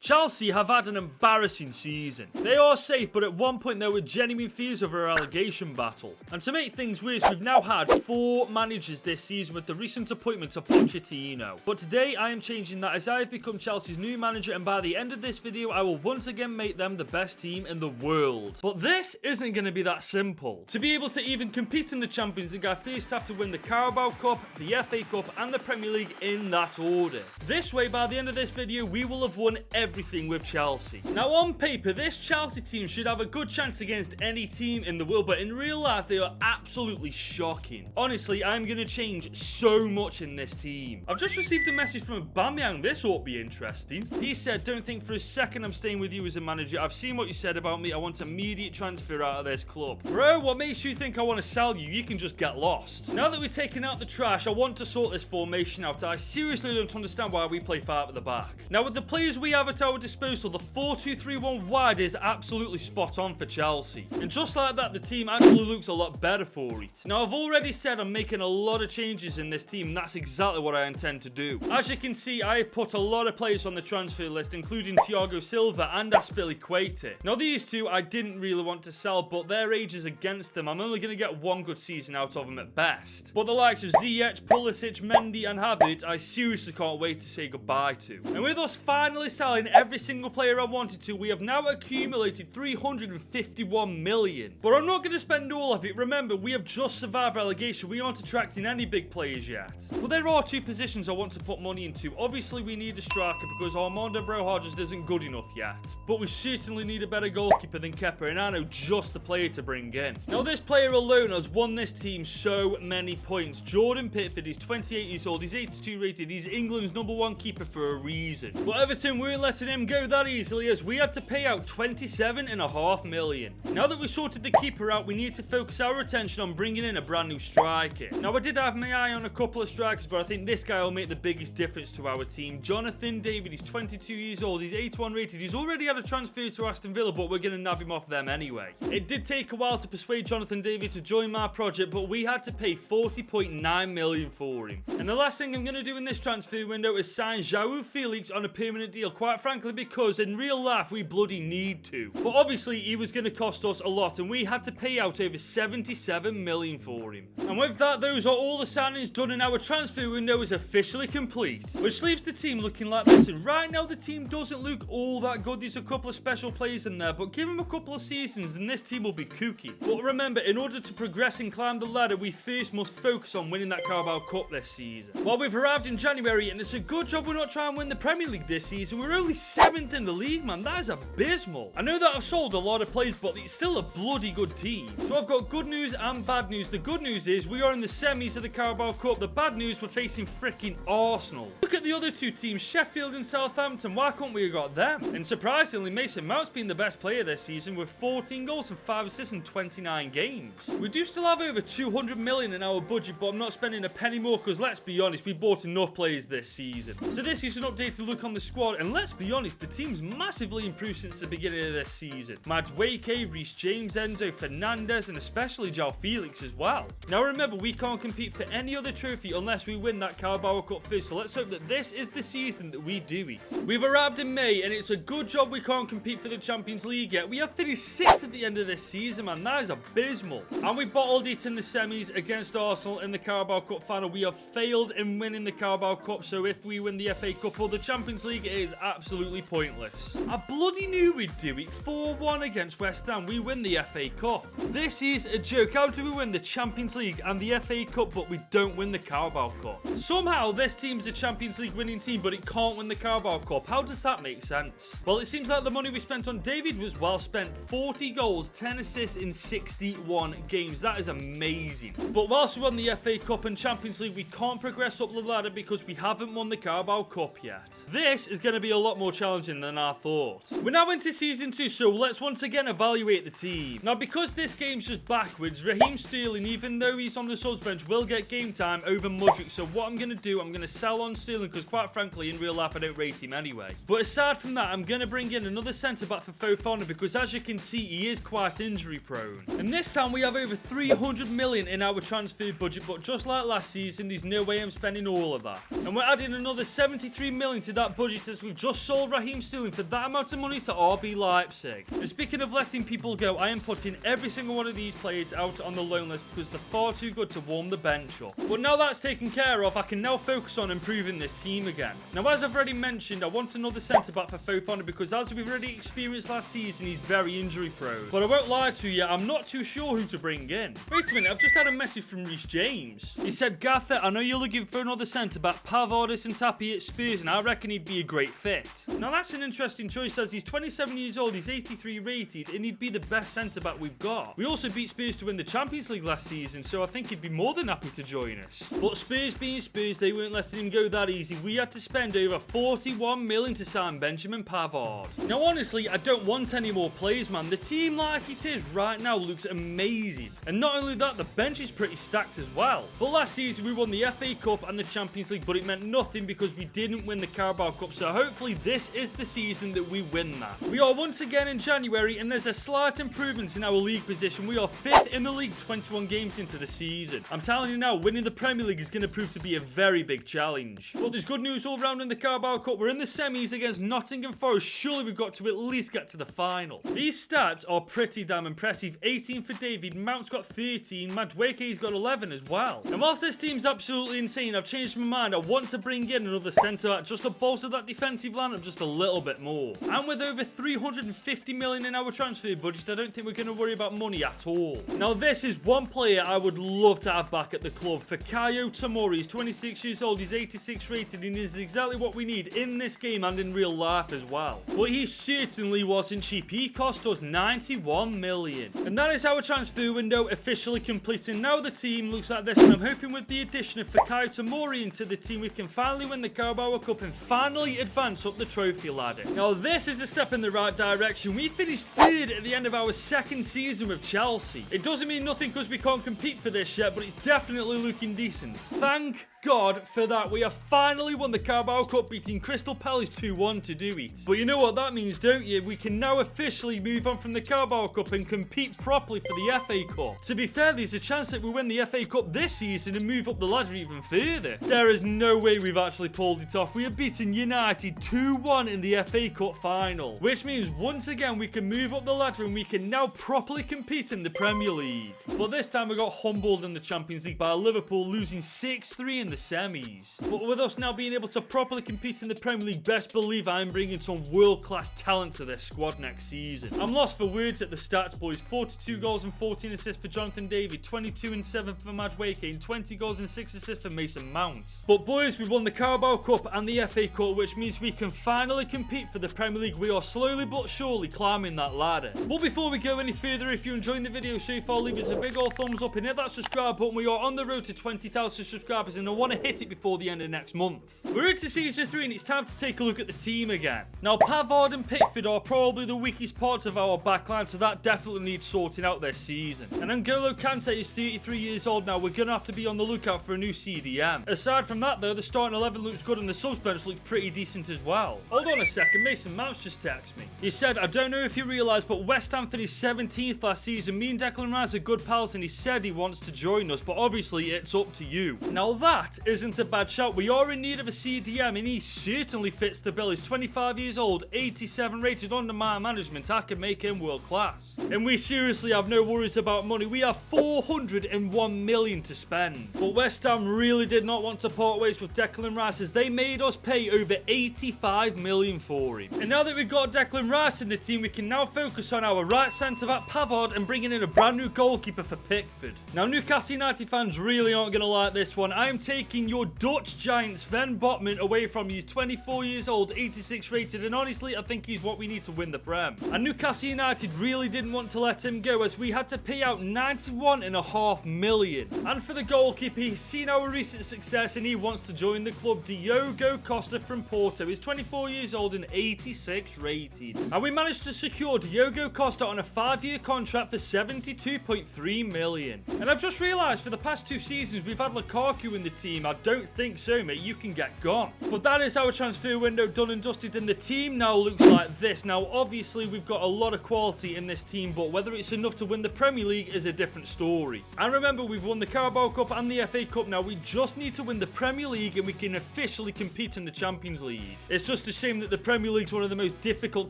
Chelsea have had an embarrassing season. They are safe, but at one point there were genuine fears of a relegation battle. And to make things worse, we've now had 4 managers this season with the recent appointment of Pochettino. But today I am changing that as I have become Chelsea's new manager, and by the end of this video I will once again make them the best team in the world. But this isn't going to be that simple. To be able to even compete in the Champions League, I first have to win the Caraboa Cup, the FA Cup and the Premier League in that order. This way, by the end of this video, we will have won everything with Chelsea. Now on paper, this Chelsea team should have a good chance against any team in the world, but in real life they are absolutely shocking. Honestly, I'm going to change so much in this team. I've just received a message from Aubameyang. This ought to be interesting. He said, "Don't think for a second I'm staying with you as a manager. I've seen what you said about me. I want immediate transfer out of this club." Bro, what makes you think I want to sell you? You can just get lost. Now that we've taken out the trash, I want to sort this formation out. I seriously don't understand why we play 5 at the back. Now with the players we have at our disposal, the 4-2-3-1 wide is absolutely spot on for Chelsea. And just like that, the team actually looks a lot better for it. Now I've already said I'm making a lot of changes in this team, and that's exactly what I intend to do. As you can see, I have put a lot of players on the transfer list, including Thiago Silva and Azpilicueta. Now these two I didn't really want to sell, but their age is against them. I'm only going to get one good season out of them at best. But the likes of Ziyech, Pulisic, Mendy and Havertz, I seriously can't wait to say goodbye to. And with us finally selling every single player I wanted to, we have now accumulated 351 million. But I'm not going to spend all of it. Remember, we have just survived relegation. We aren't attracting any big players yet. But there are 2 positions I want to put money into. Obviously, we need a striker because Armando Broja just isn't good enough yet. But we certainly need a better goalkeeper than Kepa, and I know just the player to bring in. Now, this player alone has won this team so many points. Jordan Pickford, he's 28 years old, he's 82 rated, he's England's #1 keeper for a reason. But Everton weren't letting him go that easily, as we had to pay out 27.5 million. Now that we sorted the keeper out, we need to focus our attention on bringing in a brand new striker. Now I did have my eye on a couple of strikers, but I think this guy will make the biggest difference to our team. Jonathan David, he's 22 years old, he's 81 rated, he's already had a transfer to Aston Villa, but we're going to nab him off them anyway. It did take a while to persuade Jonathan David to join my project, but we had to pay 40.9 million for him. And the last thing I'm going to do in this transfer window is sign João Felix on a permanent deal, quite frankly, because in real life we bloody need to. But obviously he was going to cost us a lot, and we had to pay out over 77 million for him. And with that, those are all the signings done, and our transfer window is officially complete, which leaves the team looking like this. And right now the team doesn't look all that good. There's a couple of special players in there, but give them a couple of seasons and this team will be kooky. But remember, in order to progress and climb the ladder, we first must focus on winning that Caraboa Cup this season. Well, we've arrived in January, and it's a good job we're not trying to win the Premier League this season. We're only 7th in the league, man. That is abysmal. I know that I've sold a lot of players, but it's still a bloody good team. So I've got good news and bad news. The good news is we are in the semis of the Carabao Cup. The bad news, we're facing freaking Arsenal. Look at the other 2 teams, Sheffield and Southampton. Why couldn't we have got them? And surprisingly, Mason Mount's been the best player this season with 14 goals and 5 assists in 29 games. We do still have over 200 million in our budget, but I'm not spending a penny more because, let's be honest, we bought enough players this season. So this is an updated look on the squad, and let's be honest, the team's massively improved since the beginning of this season. Madueke, Reece James, Enzo Fernandez, and especially João Felix as well. Now remember, we can't compete for any other trophy unless we win that Carabao Cup first, so let's hope that this is the season that we do it. We've arrived in May, and it's a good job we can't compete for the Champions League yet. We have finished 6th at the end of this season, man. That is abysmal. And we bottled it in the semis against Arsenal in the Carabao Cup final. We have failed in winning the Carabao Cup, so if we win the FA Cup or the Champions League, it is absolutely pointless. I bloody knew we'd do it. 4-1 against West Ham. We win the FA Cup. This is a joke. How do we win the Champions League and the FA Cup, but we don't win the Carabao Cup? Somehow this team's a Champions League winning team, but it can't win the Carabao Cup. How does that make sense? Well, it seems like the money we spent on David was well spent. 40 goals, 10 assists in 61 games. That is amazing. But whilst we won the FA Cup and Champions League, we can't progress up the ladder because we haven't won the Carabao Cup yet. This is going to be a lot more challenging than I thought. We're now into season 2, so let's once again evaluate the team. Now, because this game's just backwards, Raheem Sterling, even though he's on the subs bench, will get game time over Mudryk. So what I'm going to do, I'm going to sell on Sterling because, quite frankly, in real life, I don't rate him anyway. But aside from that, I'm going to bring in another centre-back for Fofana because, as you can see, he is quite injury-prone. And this time, we have over 300 million in our transfer budget, but just like last season, there's no way I'm spending all of that. And we're adding another 73 million to that budget as we've just sold sold Raheem Sterling for that amount of money to RB Leipzig. And speaking of letting people go, I am putting every single one of these players out on the loan list because they're far too good to warm the bench up. But now that's taken care of, I can now focus on improving this team again. Now, as I've already mentioned, I want another centre-back for Fofana because as we've already experienced last season, he's very injury-prone. But I won't lie to you, I'm not too sure who to bring in. Wait a minute, I've just had a message from Reece James. He said, Gather, I know you're looking for another centre-back. Pavard isn't happy at Spurs, and I reckon he'd be a great fit. Now, that's an interesting choice as he's 27 years old, he's 83 rated, and he'd be the best centre-back we've got. We also beat Spurs to win the Champions League last season, so I think he'd be more than happy to join us. But Spurs being Spurs, they weren't letting him go that easy. We had to spend over 41 million to sign Benjamin Pavard. Now, honestly, I don't want any more players, man. The team like it is right now looks amazing. And not only that, the bench is pretty stacked as well. But last season, we won the FA Cup and the Champions League, but it meant nothing because we didn't win the Caraboa Cup. So hopefully this is the season that we win that. We are once again in January, and there's a slight improvement in our league position. We are 5th in the league 21 games into the season. I'm telling you now, winning the Premier League is going to prove to be a very big challenge. But there's good news all round in the Caraboa Cup. We're in the semis against Nottingham Forest. Surely we've got to at least get to the final. These stats are pretty damn impressive. 18 for David, Mount's got 13, Madueke's got 11 as well. And whilst this team's absolutely insane, I've changed my mind. I want to bring in another centre-back just to bolster that defensive lineup just a little bit more. And with over 350 million in our transfer budget, I don't think we're going to worry about money at all. Now, this is one player I would love to have back at the club. Fikayo Tomori, he's 26 years old, he's 86 rated, and is exactly what we need in this game and in real life as well. But he certainly wasn't cheap. He cost us 91 million. And that is our transfer window officially complete. And now the team looks like this, and I'm hoping with the addition of Fikayo Tomori into the team, we can finally win the Caraboa Cup and finally advance up the trophy ladder. Now, this is a step in the right direction. We finished 3rd at the end of our 2nd season with Chelsea. It doesn't mean nothing because we can't compete for this yet, but it's definitely looking decent. Thank God for that. We have finally won the Caraboa Cup, beating Crystal Palace 2-1 to do it. But you know what that means, don't you? We can now officially move on from the Caraboa Cup and compete properly for the FA Cup. To be fair, there's a chance that we win the FA Cup this season and move up the ladder even further. There is no way we've actually pulled it off. We have beaten United 2-1 in the FA Cup final, which means once again we can move up the ladder and we can now properly compete in the Premier League. But this time we got humbled in the Champions League by Liverpool, losing 6-3 in the semis. But with us now being able to properly compete in the Premier League, best believe I'm bringing some world-class talent to this squad next season. I'm lost for words at the stats, boys. 42 goals and 14 assists for Jonathan David, 22 and 7 for Madueke, and 20 goals and 6 assists for Mason Mount. But boys, we won the Caraboa Cup and the FA Cup, which means we can finally compete for the Premier League. We are slowly but surely climbing that ladder. But before we go any further, if you're enjoying the video so far, leave us a big old thumbs up and hit that subscribe button. We are on the road to 20,000 subscribers, and I want to hit it before the end of next month. We're into season 3 and it's time to take a look at the team again. Now, Pavard and Pickford are probably the weakest parts of our backline, so that definitely needs sorting out this season. And N'Golo Kante is 33 years old now. We're going to have to be on the lookout for a new CDM. Aside from that though, the starting 11 looks good and the subs bench looks pretty decent as well. Hold on a second, Mason Mount's just texted me. He said, I don't know if you realise, but West Ham finished 17th last season. Me and Declan Rice are good pals and he said he wants to join us, but obviously it's up to you. Now that isn't a bad shout. We are in need of a CDM and he certainly fits the bill. He's 25 years old, 87 rated. Under my management, I can make him world class. And we seriously have no worries about money. We have 401 million to spend. But West Ham really did not want to part ways with Declan Rice as they made us pay over 85 million for him. And now that we've got Declan Rice in the team, we can now focus on our right centre-back Pavard and bringing in a brand new goalkeeper for Pickford. Now, Newcastle United fans really aren't going to like this one. I am taking your Dutch giant Sven Botman away from you. He's 24 years old, 86 rated, and honestly, I think he's what we need to win the Prem. And Newcastle United really didn't want to let him go as we had to pay out 91.5 million. And for the goalkeeper, he's seen our recent success and he wants to join the club. Diogo Costa from Porto. He's 24 years old and 86 rated. And we managed to secure Diogo Costa on a 5-year contract for 72.3 million. And I've just realised for the past 2 seasons we've had Lukaku in the team. team? I don't think so, mate. You can get gone. But that is our transfer window done and dusted, and the team now looks like this. Now, obviously, we've got a lot of quality in this team, but whether it's enough to win the Premier League is a different story. And remember, we've won the Caraboa Cup and the FA Cup. Now, we just need to win the Premier League, and we can officially compete in the Champions League. It's just a shame that the Premier League's one of the most difficult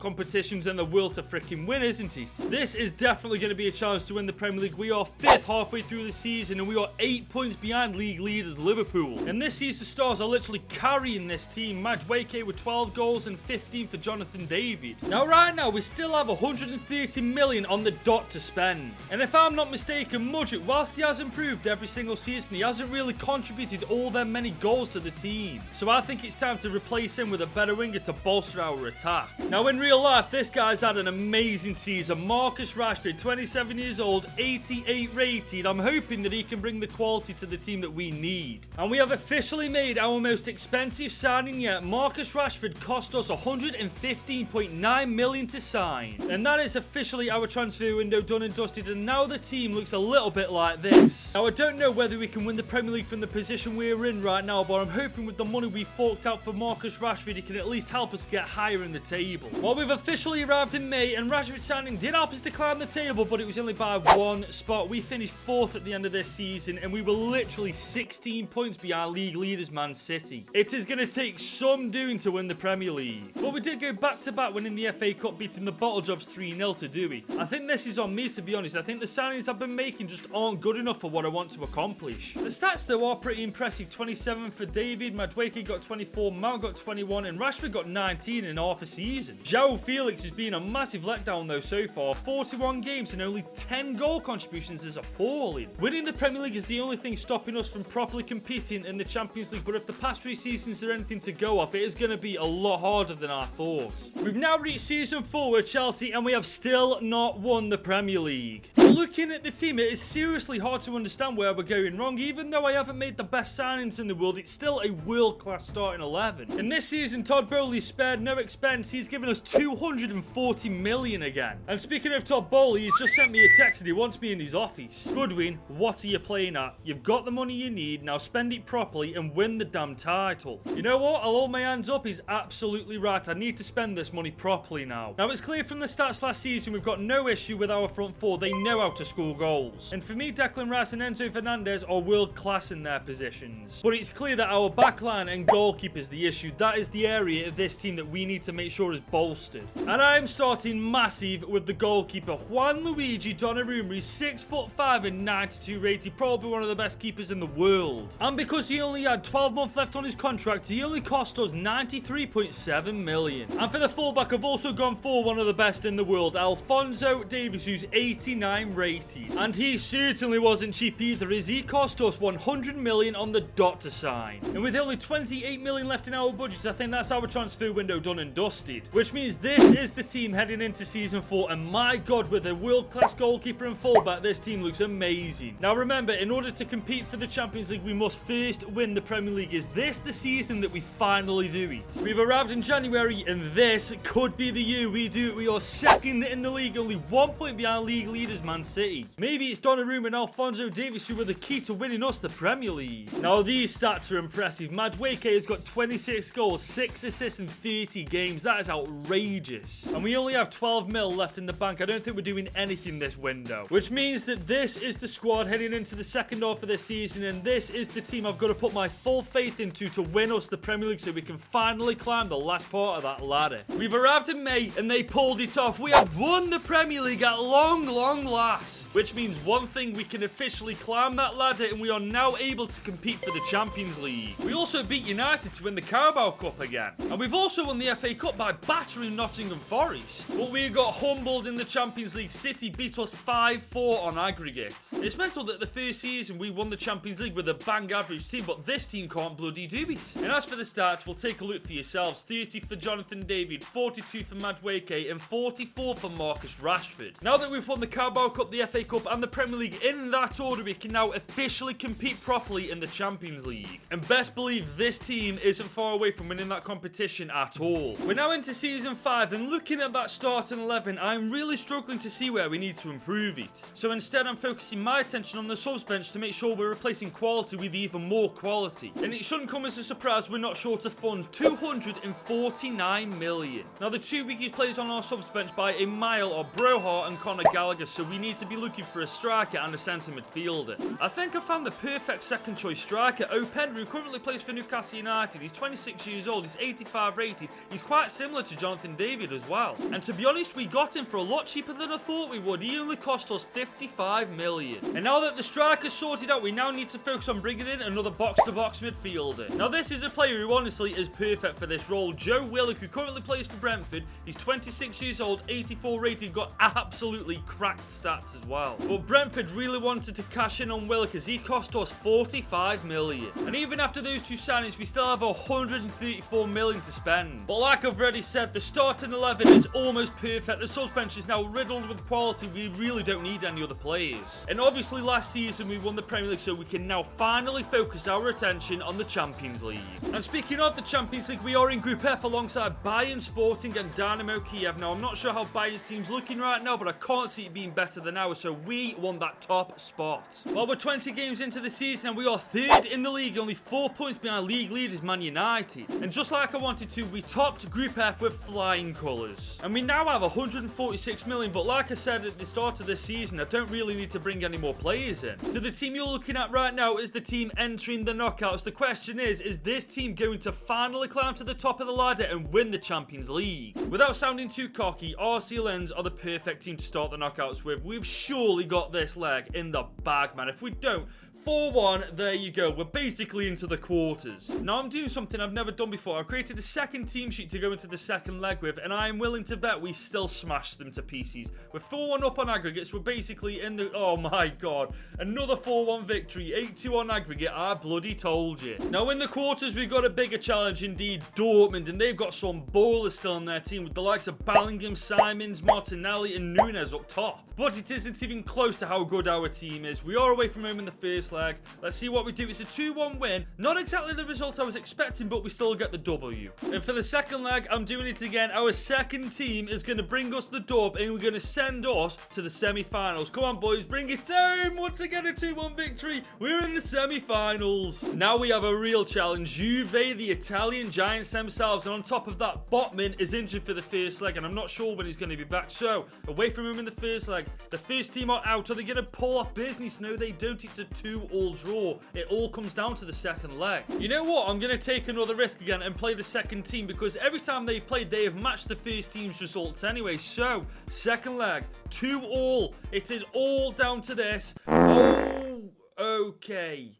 competitions in the world to freaking win, isn't it? This is definitely going to be a challenge to win the Premier League. We are 5th halfway through the season, and we are 8 points behind league leaders Liverpool. And this season, the Stars are literally carrying this team. Madueke with 12 goals and 15 for Jonathan David. Now, right now, we still have 130 million on the dot to spend. And if I'm not mistaken, Mudryk, whilst he has improved every single season, he hasn't really contributed all that many goals to the team. So I think it's time to replace him with a better winger to bolster our attack. Now, in real life, this guy's had an amazing season. Marcus Rashford, 27 years old, 88 rated. I'm hoping that he can bring the quality to the team that we need. And we have officially made our most expensive signing yet. Marcus Rashford cost us 115.9 million to sign. And that is officially our transfer window done and dusted, and now the team looks a little bit like this. Now, I don't know whether we can win the Premier League from the position we're in right now, but I'm hoping with the money we forked out for Marcus Rashford, he can at least help us get higher in the table. Well, we've officially arrived in May, and Rashford signing did help us to climb the table, but it was only by 1 spot. We finished 4th at the end of this season, and we were literally 16 points behind league leaders Man City. It is going to take some doing to win the Premier League. But we did go back-to-back winning the FA Cup, beating the Bottle Jobs 3-0 to do it. I think this is on me, to be honest. I think the signings I've been making just aren't good enough for what I want to accomplish. The stats, though, are pretty impressive. 27 for David, Madueke got 24, Mount got 21, and Rashford got 19 in half a season. João Felix has been a massive letdown, though, so far. 41 games and only 10 goal contributions is appalling. Winning the Premier League is the only thing stopping us from properly competing in the Champions League, but if the past 3 seasons are anything to go off, it is going to be a lot harder than I thought. We've now reached season 4 with Chelsea, and we have still not won the Premier League. Looking at the team, it is seriously hard to understand where we're going wrong. Even though I haven't made the best signings in the world, it's still a world-class starting 11. In this season, Todd Bowley spared no expense. He's given us 240 million again. And speaking of Todd Bowley, he's just sent me a text and he wants me in his office. Goodwin, what are you playing at? You've got the money you need, now spend it properly and win the damn title. You know what? I'll hold my hands up. He's absolutely right. I need to spend this money properly now. Now, it's clear from the stats last season, we've got no issue with our front four. They know how to score goals. And for me, Declan Rice and Enzo Fernandez are world class in their positions. But it's clear that our backline and goalkeeper is the issue. That is the area of this team that we need to make sure is bolstered. And I am starting massive with the goalkeeper, Juan Luigi Donnarumma. He's 6'5" and 92 rated, probably one of the best keepers in the world. And because he only had 12 months left on his contract, he only cost us 93.7 million. And for the fullback, I've also gone for one of the best in the world, Alphonso Davies, who's 89 rated. And he certainly wasn't cheap either, as he cost us 100 million on the dot to sign. And with only 28 million left in our budget, I think that's our transfer window done and dusted. Which means this is the team heading into season 4, and my god, with a world-class goalkeeper and fullback, this team looks amazing. Now remember, in order to compete for the Champions League, we must first win the Premier League. Is this the season that we finally do it? We've arrived in January, and this could be the year we do it. We are second in the league, only 1 point behind league leaders Man City. Maybe it's Donnarumma and Alphonso Davies who were the key to winning us the Premier League. Now these stats are impressive. Madueke has got 26 goals, 6 assists in 30 games. That is outrageous. And we only have 12 mil left in the bank. I don't think we're doing anything this window. Which means that this is the squad heading into the second half of this season, and this is the team I've got to put my full faith into to win us the Premier League so we can finally climb the last part of that ladder. We've arrived in May and they pulled it off. We have won the Premier League at long last. Which means one thing, we can officially climb that ladder and we are now able to compete for the Champions League. We also beat United to win the Caraboa Cup again. And we've also won the FA Cup by battering Nottingham Forest. But we got humbled in the Champions League. City beat us 5-4 on aggregate. It's mental that the first season we won the Champions League with a bang average team, but this team can't bloody do it. And as for the stats, we'll take a look for yourselves. 30 for Jonathan David, 42 for Madueke, and 44 for Marcus Rashford. Now that we've won the Caraboa Cup, the FA Cup and the Premier League in that order, we can now officially compete properly in the Champions League. And best believe this team isn't far away from winning that competition at all. We're now into Season 5, and looking at that starting 11, I'm really struggling to see where we need to improve it. So instead, I'm focusing my attention on the subs bench to make sure we're replacing quality with even more quality. And it shouldn't come as a surprise we're not short of funds, 249 million. Now, the two weakest players on our subs bench by a mile are Broha and Conor Gallagher, so we need to be looking for a striker and a centre midfielder. I think I found the perfect second choice striker, Openda, who currently plays for Newcastle United. He's 26 years old, he's 85 rated, he's quite similar to Jonathan David as well. And to be honest, we got him for a lot cheaper than I thought we would. He only cost us 55 million. And now that the striker's sorted out, we now need to focus on bringing in another box-to-box midfielder. Now, this is a player who honestly is perfect for this role. Joe Willock, who currently plays for Brentford. He's 26 years old, 84 rated, got absolutely cracked stats as well. But Brentford really wanted to cash in on Willock as he cost us 45 million. And even after those two signings, we still have 134 million to spend. But like I've already said, the starting 11 is almost perfect. The subs bench is now riddled with quality. We really don't need any other players. And obviously last season we won the Premier League, so we can now finally focus our attention on the Champions League. And speaking of the Champions League, we are in Group F alongside Bayern, Sporting and Dynamo Kiev. Now, I'm not sure how Bayern's team's looking right now, but I can't see it being better than ours, so we won that top spot. Well, we're 20 games into the season and we are third in the league, only 4 points behind league leaders Man United. And just like I wanted to, we topped Group F with flying colours. And we now have 146 million, but like I said at the start of this season, I don't really need to bring any more players in. So the team you're looking at right now is the team entering the knockouts. The question is this team going to finally climb to the top of the ladder and win the Champions League? Without sounding too cocky, RC Lens are the perfect team to start the knockouts with. We've surely got this leg in the bag, man. If we don't, 4-1, there you go. We're basically into the quarters. Now, I'm doing something I've never done before. I've created a second team sheet to go into the second leg with, and I am willing to bet we still smash them to pieces. We're 4-1 up on aggregates. We're basically in the... Oh, my God. Another 4-1 victory. 8-2 on aggregate. I bloody told you. Now, in the quarters, we've got a bigger challenge indeed. Dortmund, and they've got some ballers still on their team with the likes of Bellingham, Simons, Martinelli, and Nunes up top. But it isn't even close to how good our team is. We are away from home in the first leg. Let's see what we do. It's a 2-1 win. Not exactly the result I was expecting, but we still get the W. And for the second leg, I'm doing it again. Our second team is going to bring us the dub, and we're going to send us to the semi-finals. Come on, boys, bring it home. Once again, a 2-1 victory. We're in the semi-finals. Now we have a real challenge. Juve, the Italian giants themselves, and on top of that, Botman is injured for the first leg, and I'm not sure when he's going to be back. So, away from him in the first leg. The first team are out. Are they going to pull off business? No, they don't. It's a 2-all draw. It all comes down to the second leg. You know what? I'm going to take another risk again and play the second team, because every time they've played, they have matched the first team's results anyway. So, second leg, 2-all. It is all down to this. Oh, okay.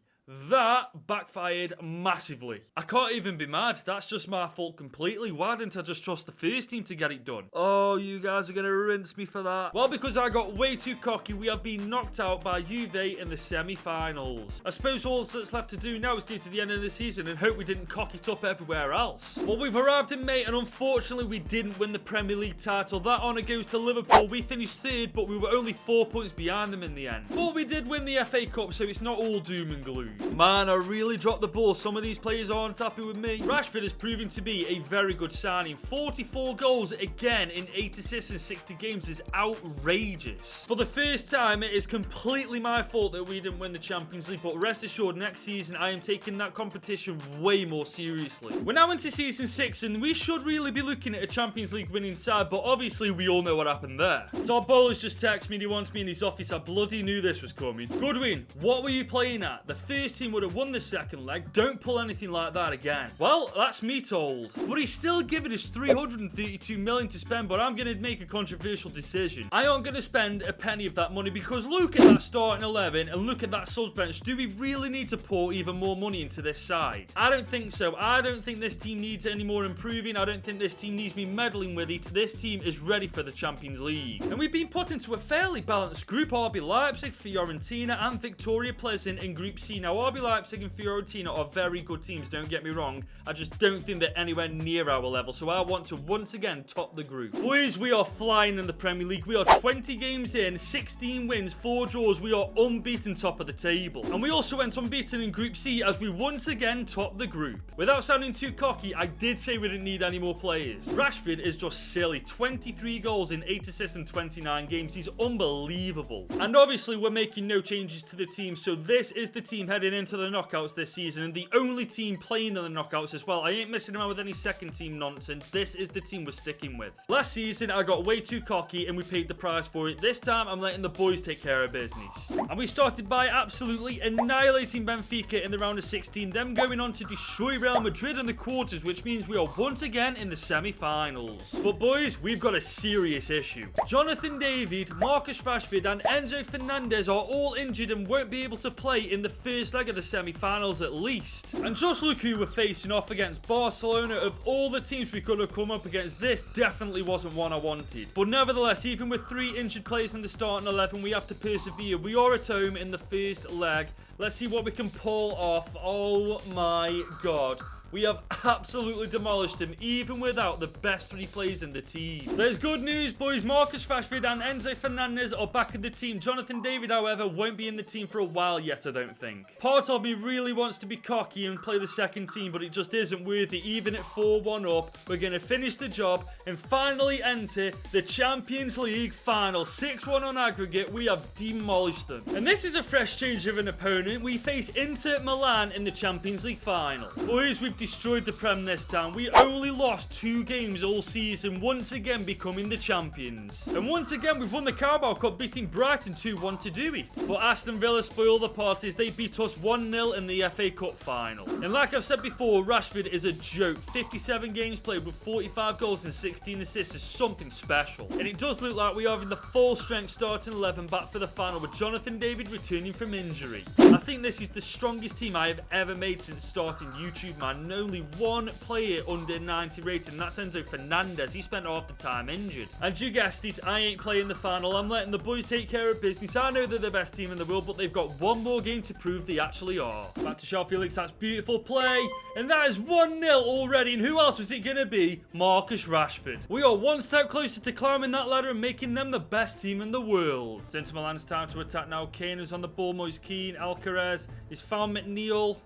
That backfired massively. I can't even be mad. That's just my fault completely. Why didn't I just trust the first team to get it done? Oh, you guys are going to rinse me for that. Well, because I got way too cocky, we have been knocked out by Juve in the semi-finals. I suppose all that's left to do now is get to the end of the season and hope we didn't cock it up everywhere else. Well, we've arrived in May, and unfortunately, we didn't win the Premier League title. That honour goes to Liverpool. We finished third, but we were only 4 points behind them in the end. But we did win the FA Cup, so it's not all doom and gloom. Man, I really dropped the ball. Some of these players aren't happy with me. Rashford is proving to be a very good signing. 44 goals again in 8 assists in 60 games is outrageous. For the first time, it is completely my fault that we didn't win the Champions League, but rest assured, next season I am taking that competition way more seriously. We're now into season 6, and we should really be looking at a Champions League winning side, but obviously we all know what happened there. Todd Bowles just texted me and he wants me in his office. I bloody knew this was coming. Goodwin, what were you playing at? The first team would have won the second leg. Don't pull anything like that again. Well, that's me told. But he's still giving us 332 million to spend, but I'm going to make a controversial decision. I aren't going to spend a penny of that money, because look at that starting 11 and look at that subs bench. Do we really need to pour even more money into this side? I don't think so. I don't think this team needs any more improving. I don't think this team needs me meddling with it. This team is ready for the Champions League. And we've been put into a fairly balanced group. RB Leipzig, Fiorentina and Victoria Pleasant in Group C. Now, RB Leipzig and Fiorentina are very good teams, don't get me wrong. I just don't think they're anywhere near our level, so I want to once again top the group. Boys, we are flying in the Premier League. We are 20 games in, 16 wins, 4 draws. We are unbeaten top of the table. And we also went unbeaten in Group C as we once again top the group. Without sounding too cocky, I did say we didn't need any more players. Rashford is just silly. 23 goals in 8 assists in 29 games. He's unbelievable. And obviously, we're making no changes to the team, so this is the team heading into the knockouts this season, and the only team playing in the knockouts as well. I ain't messing around with any second team nonsense. This is the team we're sticking with. Last season, I got way too cocky and we paid the price for it. This time, I'm letting the boys take care of business. And we started by absolutely annihilating Benfica in the round of 16, them going on to destroy Real Madrid in the quarters, which means we are once again in the semi-finals. But boys, we've got a serious issue. Jonathan David, Marcus Rashford and Enzo Fernandez are all injured and won't be able to play in the first leg of the semi-finals at least. And just look who we're facing off against. Barcelona. Of all the teams we could have come up against, this definitely wasn't one I wanted. But nevertheless, even with 3 injured players in the starting 11, we have to persevere. We are at home in the first leg. Let's see what we can pull off. Oh my god. We have absolutely demolished him, even without the best 3 players in the team. There's good news, boys. Marcus Rashford and Enzo Fernandez are back in the team. Jonathan David, however, won't be in the team for a while yet, I don't think. Part of me really wants to be cocky and play the second team, but it just isn't worth it. Even at 4-1 up, we're going to finish the job and finally enter the Champions League final. 6-1 on aggregate. We have demolished them. And this is a fresh change of an opponent. We face Inter Milan in the Champions League final. Boys, we've destroyed the Prem this time. We only lost 2 games all season, once again becoming the champions. And once again, we've won the Caraboa Cup, beating Brighton 2-1 to do it. But Aston Villa spoiled the parties. They beat us 1-0 in the FA Cup final. And like I've said before, Rashford is a joke. 57 games played with 45 goals and 16 assists is something special. And it does look like we are in the full strength starting 11 back for the final, with Jonathan David returning from injury. I think this is the strongest team I have ever made since starting YouTube, man. Only 1 player under 90 rated, and that's Enzo Fernandez. He spent half the time injured. And you guessed it, I ain't playing the final. I'm letting the boys take care of business. I know they're the best team in the world, but they've got 1 more game to prove they actually are. Back to João Felix. That's beautiful play. And that is 1-0 already. And who else was it going to be? Marcus Rashford. We are 1 step closer to climbing that ladder and making them the best team in the world. It's Inter Milan's time to attack now. Kane is on the ball. Moise Kean. Alcaraz. He's found McNeil.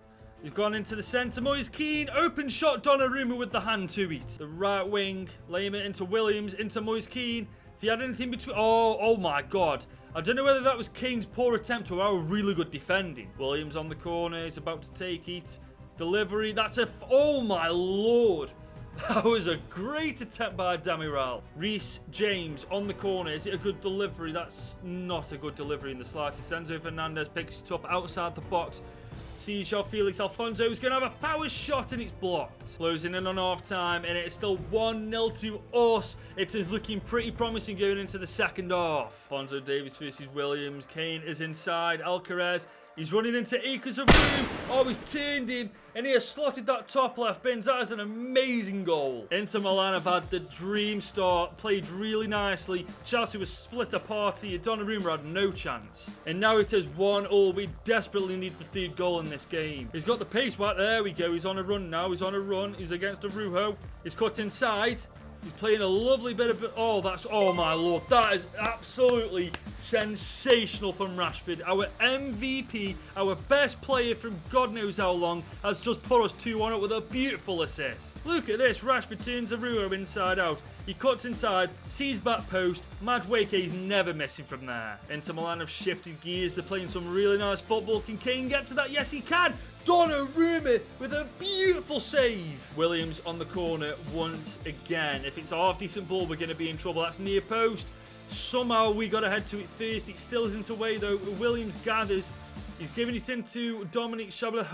He's gone into the centre. Moise Kean. Open shot. Donnarumma with the hand to it. The right wing. Laying it into Williams. Into Moise Kean. If he had anything between... Oh my god. I don't know whether that was Kane's poor attempt or our really good defending. Williams on the corner. He's about to take it. Delivery. That's a... Oh my lord. That was a great attempt by Damiral. Reece James on the corner. Is it a good delivery? That's not a good delivery in the slightest. Enzo Fernandez picks it up outside the box. Sees João Felix Alfonso is going to have a power shot and it's blocked. Closing in on half time and it's still 1-0 to us. It is looking pretty promising going into the second half. Alfonso Davies versus Williams. Kane is inside. Alcaraz. He's running into acres of room. Oh, he's turned him. And he has slotted that top left bins. That is an amazing goal. Inter Milan have had the dream start. Played really nicely. Chelsea was split apart here. Donnarumma had no chance. And now it is 1-1. We desperately need the 3rd goal in this game. He's got the pace. Right, there we go. He's on a run now. He's on a run. He's against Arujo. He's cut inside. He's playing a lovely bit of... Oh, that's... Oh, my lord. That is absolutely sensational from Rashford. Our MVP, our best player from God knows how long, has just put us 2-1 up with a beautiful assist. Look at this. Rashford turns Arujo inside out. He cuts inside, sees back post. Madueke is never missing from there. Inter Milan have shifted gears. They're playing some really nice football. Can Kane get to that? Yes, he can. Donnarumma with a beautiful save. Williams on the corner once again. If it's a half-decent ball, we're going to be in trouble. That's near post. Somehow we got to head to it first. It still isn't away, though. Williams gathers. He's giving it into Dominic Shabla.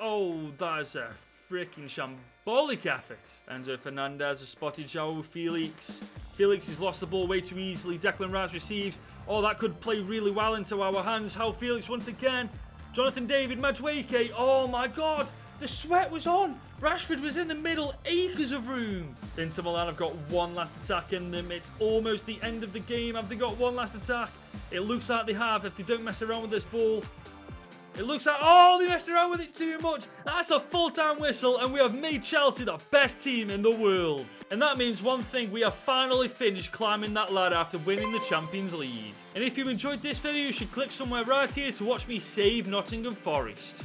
Oh, that is a freaking shambolic effort. Enzo Fernandez has spotted João Felix. Felix has lost the ball way too easily. Declan Rice receives. Oh, that could play really well into our hands. João Felix once again. Jonathan David, Madueke. Oh my god, the sweat was on. Rashford was in the middle, acres of room. Inter Milan have got 1 last attack in them. It's almost the end of the game. Have they got 1 last attack? It looks like they have if they don't mess around with this ball. It looks like, oh, they messed around with it too much. That's a full-time whistle, and we have made Chelsea the best team in the world. And that means one thing, we have finally finished climbing that ladder after winning the Champions League. And if you enjoyed this video, you should click somewhere right here to watch me save Nottingham Forest.